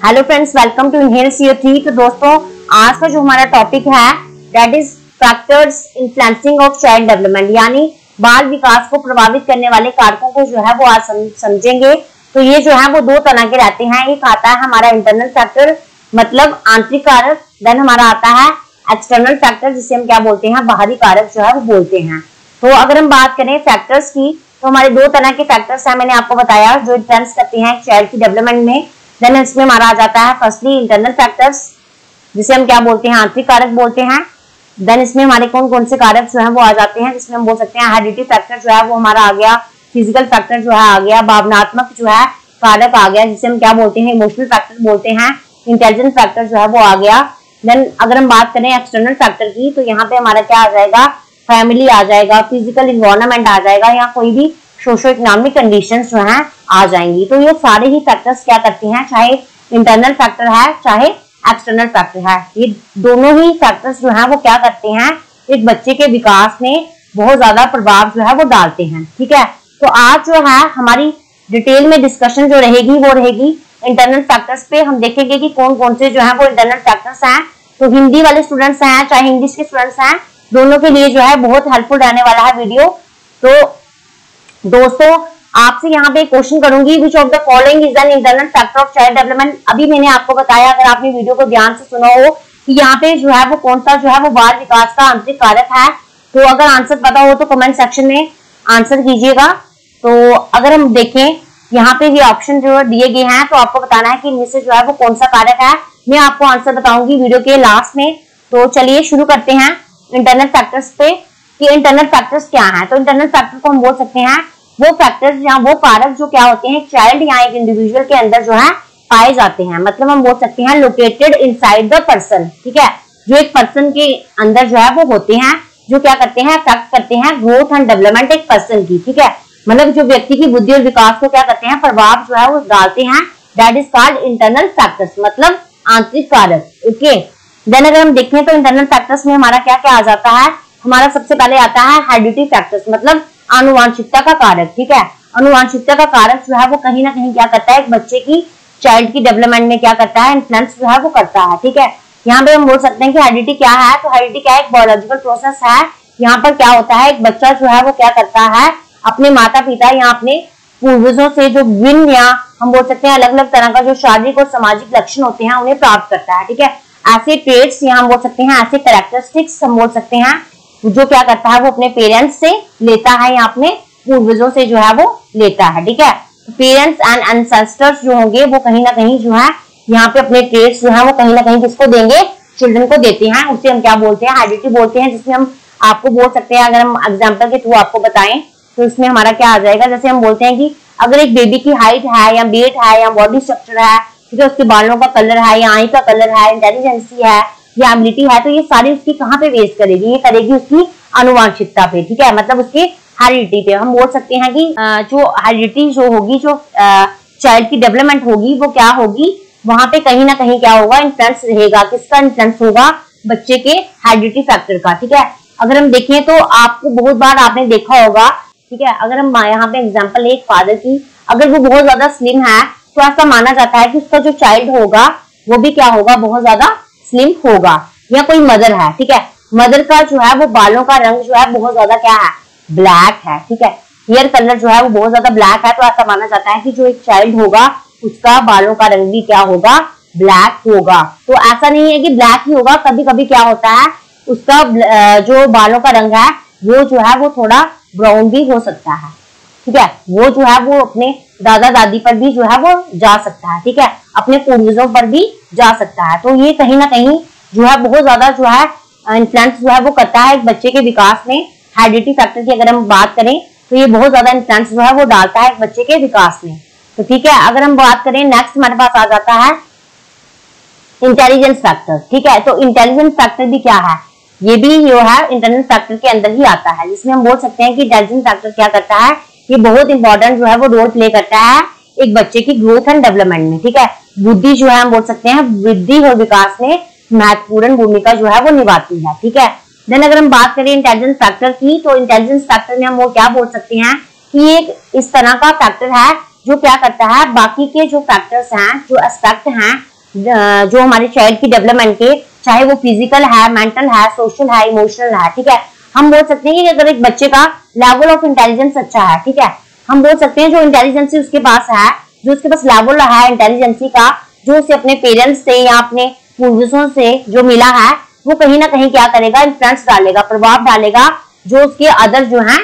Hello friends, welcome to inhale CO3। तो दोस्तों, आज का जो हमारा टॉपिक है that is factors influencing of child development, यानी बाल विकास को प्रभावित करने वाले कारकों को जो है वो आज समझेंगे। तो ये जो है वो दो तरह के रहते हैं। एक आता है हमारा इंटरनल फैक्टर, मतलब आंतरिक कारक, देन हमारा आता है एक्सटर्नल फैक्टर, जिसे हम क्या बोलते हैं, बाहरी कारक जो है वो बोलते हैं। तो अगर हम बात करें फैक्टर्स की, तो हमारे दो तरह के फैक्टर्स हैं, मैंने आपको बताया, जो इन्फ्लुएंस करते हैं चाइल्ड की डेवलपमेंट में। देन इसमें हमारा आ जाता है फर्स्टली इंटरनल फैक्टर्स, जिसे हम क्या बोलते हैं, आंतरिक कारक बोलते हैं। देन इसमें हमारे कौन कौन से कारक जो है वो आ जाते हैं, जिसमें हम बोल सकते हैं हेरिडिटी फैक्टर जो है वो हमारा आ गया, फिजिकल फैक्टर जो है आ गया, भावनात्मक जो है कारक आ गया, जिसे हम क्या बोलते हैं, इमोशनल फैक्टर बोलते हैं, इंटेलिजेंस फैक्टर जो है वो आ गया। देन अगर हम बात करें एक्सटर्नल फैक्टर की, तो यहाँ पे हमारा क्या आ जाएगा, फैमिली आ जाएगा, फिजिकल इन्वायरमेंट आ जाएगा, या कोई भी सोशो इकोनॉमिक कंडीशंस जो हैं आ जाएंगी। तो ये सारे ही फैक्टर्स क्या करते हैं, चाहे इंटरनल फैक्टर है चाहे एक्सटर्नल फैक्टर है, ये दोनों ही फैक्टर्स जो हैं वो क्या करते हैं, एक बच्चे के विकास में बहुत ज्यादा प्रभाव जो है वो डालते हैं। ठीक है, तो आज जो है हमारी डिटेल में डिस्कशन जो रहेगी वो रहेगी इंटरनल फैक्टर्स पे। हम देखेंगे कि कौन कौन से जो है वो इंटरनल फैक्टर्स हैं। तो हिंदी वाले स्टूडेंट्स हैं चाहे इंग्लिश के स्टूडेंट्स हैं, दोनों के लिए जो है बहुत हेल्पफुल रहने वाला है वीडियो। तो दोस्तों, आपसे यहाँ पे क्वेश्चन करूंगी, which of the following is an internal factor of child development. अभी मैंने आपको बताया, अगर आपने वीडियो को ध्यान से सुना हो, कि यहाँ पे जो है वो कौन सा जो है वो बाल विकास का आंतरिक कारक है। तो अगर आंसर पता हो तो कमेंट सेक्शन में आंसर कीजिएगा। तो अगर हम देखें, यहाँ पे भी ऑप्शन जो दिए गए हैं, तो आपको बताना है कि इनमें से जो है वो कौन सा कारक है। मैं आपको आंसर बताऊंगी वीडियो के लास्ट में। तो चलिए शुरू करते हैं इंटरनल फैक्टर्स पे, कि इंटरनल फैक्टर्स क्या है। तो इंटरनल फैक्टर को हम बोल सकते हैं वो फैक्टर्स या वो कारक जो क्या होते हैं, चाइल्ड या एक इंडिविजुअल के अंदर जो है पाए जाते हैं। मतलब हम बोल सकते हैं लोकेटेड इनसाइड द पर्सन। ठीक है, जो एक पर्सन के अंदर जो है वो होते हैं, जो क्या करते हैं, अफेक्ट करते हैं ग्रोथ एंड डेवलपमेंट एक पर्सन की। ठीक है, मतलब जो व्यक्ति की बुद्धि और विकास को क्या करते हैं, प्रभाव जो है वो डालते हैं। That is called internal factors, मतलब आंतरिक कारक। ओके, देन अगर हम देखें तो इंटरनल फैक्टर्स में हमारा क्या क्या आ जाता है, हमारा सबसे पहले आता है हेरिडिटी फैक्टर्स, मतलब आनुवांशिकता का कारक। ठीक है, आनुवांशिकता का कारक जो है वो कहीं ना कहीं क्या करता है, एक बच्चे की चाइल्ड की डेवलपमेंट में क्या करता है, इन्फ्लुएंस जो है वो करता है। ठीक है, यहाँ पे हम बोल सकते हैं कि हेरिडिटी क्या है। तो हेरिडिटी क्या है, एक बायोलॉजिकल प्रोसेस है। यहाँ पर क्या होता है, एक बच्चा जो है वो क्या करता है, अपने माता पिता या अपने पूर्वजों से जो विन या हम बोल सकते हैं अलग अलग तरह का जो शारीरिक और सामाजिक लक्षण होते हैं उन्हें प्राप्त करता है। ठीक है, ऐसे ट्रेट्स या हम बोल सकते हैं ऐसे कैरेक्टरिस्टिक्स हम बोल सकते हैं, जो क्या करता है वो अपने पेरेंट्स से लेता है या अपने पूर्वजों से जो है वो लेता है। ठीक है, पेरेंट्स एंड एंसेस्टर्स जो होंगे वो कहीं ना कहीं जो है यहाँ पे अपने ट्रेट्स जो है वो कहीं ना कहीं किसको देंगे, चिल्ड्रन को देते हैं। उसे हम क्या बोलते हैं, हेरिडिटी बोलते हैं। जिसमें हम आपको बोल सकते हैं, अगर हम एग्जाम्पल के थ्रू आपको बताएं, तो इसमें हमारा क्या आ जाएगा, जैसे हम बोलते हैं कि अगर एक बेबी की हाइट है या वेट है या बॉडी स्ट्रक्चर है, ठीक है, उसके बालों का कलर है या आई का कलर है, इंटेलिजेंसी है या एबिलिटी है, तो ये सारी उसकी कहाँ पे बेस करेगी, ये करेगी उसकी आनुवांशिकता पे। ठीक है, मतलब उसके हेरिडिटी पे। हम बोल सकते हैं कि जो हेरिडिटी जो होगी, जो चाइल्ड की डेवलपमेंट होगी, वो क्या होगी, वहां पे कहीं ना कहीं क्या होगा, इन्फ्लुएंस रहेगा। किसका इन्फ्लुएंस होगा, बच्चे के हेरिडिटी फैक्टर का। ठीक है, अगर हम देखें तो आपको बहुत बार आपने देखा होगा, ठीक है, अगर हम यहाँ पे एग्जाम्पल एक फादर की, अगर वो बहुत ज्यादा स्लिम है, तो ऐसा माना जाता है कि उसका जो चाइल्ड होगा वो भी क्या होगा, बहुत ज्यादा स्लिम होगा। या कोई मदर है, ठीक है, मदर का जो है वो बालों का रंग जो है बहुत ज्यादा क्या है, ब्लैक है। ठीक है, हेयर कलर जो है वो बहुत ज्यादा ब्लैक है, तो ऐसा माना जाता है कि जो एक चाइल्ड होगा उसका बालों का रंग भी क्या होगा, ब्लैक होगा। तो ऐसा नहीं है कि ब्लैक ही होगा, कभी कभी क्या होता है, उसका जो बालों का रंग है वो जो है वो थोड़ा ब्राउन भी हो सकता है। ठीक है, वो जो है वो अपने दादा दादी पर भी जो है वो जा सकता है। ठीक है, अपने पूर्वजों पर भी जा सकता है। तो ये कहीं ना कहीं जो है बहुत ज्यादा जो है इन्फ्लुएंस जो है वो करता है एक बच्चे के विकास में। हेरिडिटी फैक्टर की अगर हम बात करें तो ये बहुत ज्यादा इन्फ्लुएंस जो है वो डालता है एक बच्चे के विकास में। तो ठीक है, अगर हम बात करें, नेक्स्ट हमारे पास आ जाता है इंटेलिजेंस फैक्टर। ठीक है, तो इंटेलिजेंस फैक्टर भी क्या है, ये भी जो है इंटरनल फैक्टर के अंदर ही आता है, जिसमें हम बोल सकते हैं कि इंटेलिजेंस फैक्टर क्या करता है, ये बहुत इंपॉर्टेंट जो है वो रोल प्ले करता है एक बच्चे की ग्रोथ एंड डेवलपमेंट में। ठीक है, बुद्धि जो है हम बोल सकते हैं वृद्धि और विकास में महत्वपूर्ण भूमिका जो है वो निभाती है। ठीक है, देन अगर हम बात करें इंटेलिजेंस फैक्टर की, तो इंटेलिजेंस फैक्टर में हम वो क्या बोल सकते हैं कि एक इस तरह का फैक्टर है जो क्या करता है, बाकी के जो फैक्टर्स हैं, जो एस्पेक्ट हैं जो हमारे चाइल्ड की डेवलपमेंट के, चाहे वो फिजिकल है, मेंटल है, सोशल है, इमोशनल है, ठीक है। हम बोल सकते हैं कि अगर एक बच्चे का लेवल ऑफ इंटेलिजेंस अच्छा है, ठीक है, हम बोल सकते हैं जो इंटेलिजेंसी उसके पास है, जो उसके पास लेवल है इंटेलिजेंसी का, जो उसे अपने पेरेंट्स से या अपने पूर्वजों से जो मिला है, वो कहीं ना कहीं क्या करेगा, इन्फ्लुएंस डालेगा, प्रभाव डालेगा जो उसके अदर जो है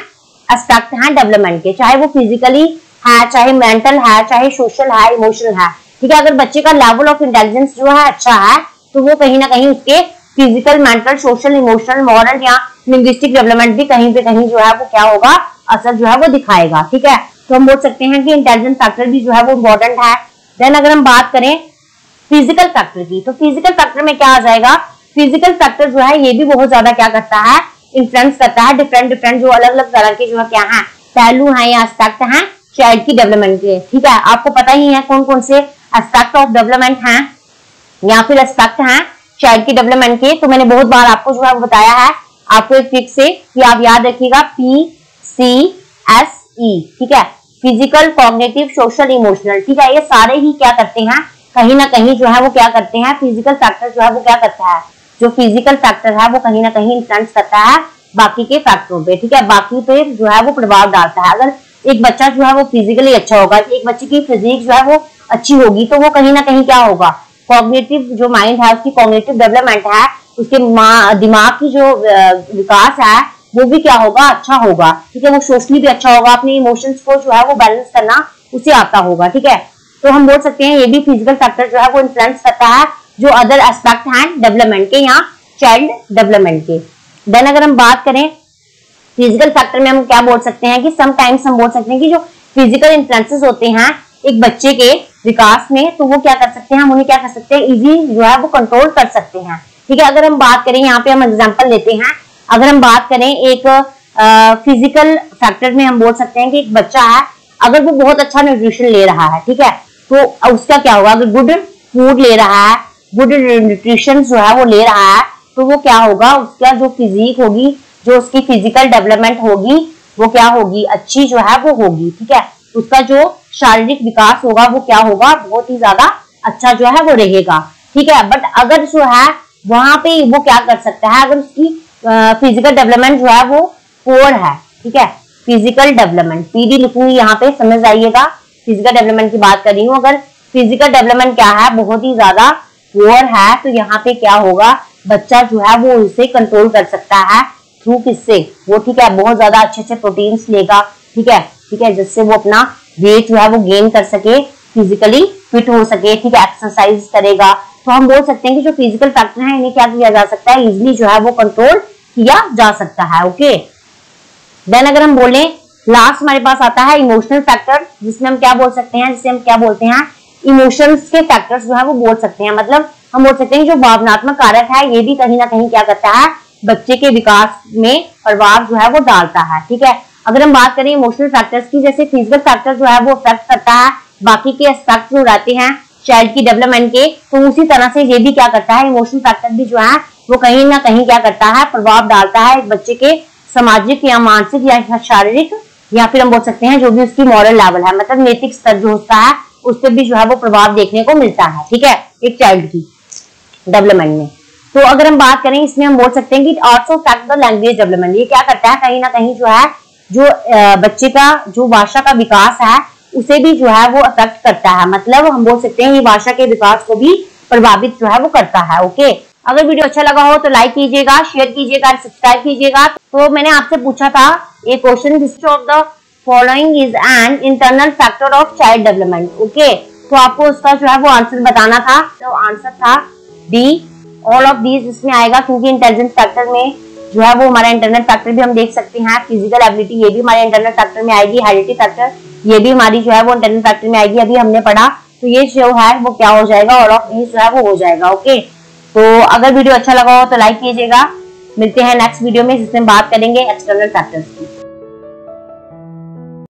एस्पेक्ट हैं डेवलपमेंट के, चाहे वो फिजिकली है, चाहे मेंटल है, चाहे सोशल है, इमोशनल है, ठीक है। अगर बच्चे का लेवल ऑफ इंटेलिजेंस जो है अच्छा है, तो वो कहीं ना कहीं उसके physical, mental, social, emotional, moral या लिंग्विस्टिक डेवलपमेंट भी कहीं पे कहीं जो है वो क्या होगा, असर जो है वो दिखाएगा, ठीक है। तो हम बोल सकते हैं कि इंटेलिजेंस फैक्टर भी जो है वो इम्पोर्टेंट है। देन अगर हम बात करें फिजिकल फैक्टर की, तो फिजिकल फैक्टर में क्या आ जाएगा, फिजिकल फैक्टर जो है ये भी बहुत ज्यादा क्या करता है, इन्फ्लुएंस करता है डिफरेंट जो अलग अलग तरह के जो है क्या है, पहलू हैं या एस्पेक्ट हैं चाइल्ड की डेवलपमेंट के, ठीक है। आपको पता ही है कौन कौन से एस्पेक्ट ऑफ डेवलपमेंट हैं या फिर एस्पेक्ट हैं चाइल्ड की डेवलपमेंट के। तो मैंने बहुत बार आपको जो है वो बताया है, आपको एक ट्रिक से कि आप याद रखिएगा PCSE, ठीक है, फिजिकल, कॉग्निटिव, सोशल, इमोशनल, ठीक है। ये सारे ही क्या करते हैं, कहीं ना कहीं जो है वो क्या करते हैं, फिजिकल फैक्टर जो है वो क्या करता है, जो फिजिकल फैक्टर है वो कहीं ना कहीं इन्फ्लुएंस करता है बाकी के फैक्टरों पे, ठीक है, बाकी पे जो है वो प्रभाव डालता है। अगर एक बच्चा जो है वो फिजिकली अच्छा होगा, एक बच्चे की फिजिक जो है वो अच्छी होगी, तो वो कहीं ना कहीं क्या होगा, कॉग्निटिव जो माइंड है, उसकी कॉग्निटिव डेवलपमेंट है, उसके दिमाग की जो विकास है वो भी क्या होगा, अच्छा होगा, ठीक है। वो सोशली भी अच्छा होगा, अपने इमोशंस को जो है वो बैलेंस करना उसे आता होगा, ठीक है। तो हम बोल सकते हैं ये भी फिजिकल फैक्टर जो है वो इन्फ्लुएंस करता है जो अदर एस्पेक्ट हैं डेवलपमेंट के या चाइल्ड डेवलपमेंट के। देन अगर हम बात करें फिजिकल फैक्टर में, हम क्या बोल सकते हैं कि समटाइम्स हम बोल सकते हैं कि जो फिजिकल इन्फ्लुएंसेस होते हैं एक बच्चे के विकास में, तो वो क्या कर सकते हैं, हम उन्हें क्या कर सकते हैं, इजी जो है वो कंट्रोल कर सकते हैं, ठीक है। अगर हम बात करें, यहाँ पे हम एग्जांपल लेते हैं, अगर हम बात करें एक फिजिकल फैक्टर में, हम बोल सकते हैं कि एक बच्चा है, अगर वो बहुत अच्छा न्यूट्रिशन ले रहा है, ठीक है, तो उसका क्या होगा, अगर गुड फूड ले रहा है, गुड न्यूट्रिशन जो है वो ले रहा है, तो वो क्या होगा, उसका जो फिजिक होगी, जो उसकी फिजिकल डेवलपमेंट होगी, वो क्या होगी, अच्छी जो है वो होगी, ठीक है। उसका जो शारीरिक विकास होगा वो क्या होगा, बहुत ही ज्यादा अच्छा जो है वो रहेगा, ठीक है। बट अगर जो है वहां पे वो क्या कर सकता है, अगर उसकी फिजिकल डेवलपमेंट जो है वो पोअर है, ठीक है, फिजिकल डेवलपमेंट PD लिखूंगी यहाँ पे, समझ आइएगा, फिजिकल डेवलपमेंट की बात कर रही हूँ। अगर फिजिकल डेवलपमेंट क्या है, बहुत ही ज्यादा पुअर है, तो यहाँ पे क्या होगा, बच्चा जो है वो उसे कंट्रोल कर सकता है थ्रू किससे, वो ठीक है, बहुत ज्यादा अच्छे प्रोटीन्स लेगा, ठीक है, जिससे वो अपना वेट जो है वो गेन कर सके, फिजिकली फिट हो सके, ठीक है, एक्सरसाइज करेगा। तो हम बोल सकते हैं कि जो फिजिकल फैक्टर है इन्हें क्या किया जा सकता है, इजिली जो है वो कंट्रोल किया जा सकता है, ओके। देन अगर हम बोले लास्ट हमारे पास आता है इमोशनल फैक्टर, जिसमें हम क्या बोल सकते हैं, जिसे हम क्या बोलते हैं, इमोशंस के फैक्टर्स जो है वो बोल सकते हैं। मतलब हम बोल सकते हैं जो भावनात्मक कारक है ये भी कहीं ना कहीं क्या करता है, बच्चे के विकास में प्रभाव जो है वो डालता है, ठीक है। अगर हम बात करें इमोशनल फैक्टर्स की, जैसे फिजिकल फैक्टर जो है वो अफेक्ट करता है बाकी के एस्पेक्ट जो रहते हैं चाइल्ड की डेवलपमेंट के, तो उसी तरह से ये भी क्या करता है, इमोशनल फैक्टर भी जो है वो कहीं ना कहीं क्या करता है, प्रभाव डालता है एक बच्चे के सामाजिक या मानसिक या शारीरिक, या फिर हम बोल सकते हैं जो भी उसकी मॉरल लेवल है, मतलब नैतिक स्तर जो होता है उस पर भी जो है वो प्रभाव देखने को मिलता है, ठीक है, एक चाइल्ड की डेवलपमेंट में। तो अगर हम बात करें इसमें हम बोल सकते हैं कि also affect the language development, ये क्या करता है, कहीं ना कहीं जो है जो बच्चे का जो भाषा का विकास है उसे भी जो है वो अफेक्ट करता है, मतलब हम बोल सकते हैं ये भाषा के विकास को भी प्रभावित जो है वो करता है, ओके। अगर वीडियो अच्छा लगा हो तो लाइक कीजिएगा, शेयर कीजिएगा, सब्सक्राइब कीजिएगा। तो मैंने आपसे पूछा था एक question, which of the following is an internal factor of child development, okay. तो आपको उसका जो है वो आंसर बताना था, तो आंसर था डी, ऑल ऑफ दीज इसमें आएगा, क्योंकि इंटेलिजेंस फैक्टर में जो है वो हमारा इंटरनल फैक्टर भी हम देख सकते हैं, फिजिकल एबिलिटी ये भी हमारे इंटरनल फैक्टर में आएगी, हेरिडिटी फैक्टर ये भी हमारी जो है वो इंटरनल फैक्टर में आएगी, अभी हमने पढ़ा। तो ये जो है वो क्या हो जाएगा, ऑल ऑफ दीज जो है वो हो जाएगा, ओके। तो अगर वीडियो अच्छा लगा हो तो लाइक कीजिएगा, मिलते हैं नेक्स्ट वीडियो में जिसमें बात करेंगे एक्सटर्नल फैक्टर्स की।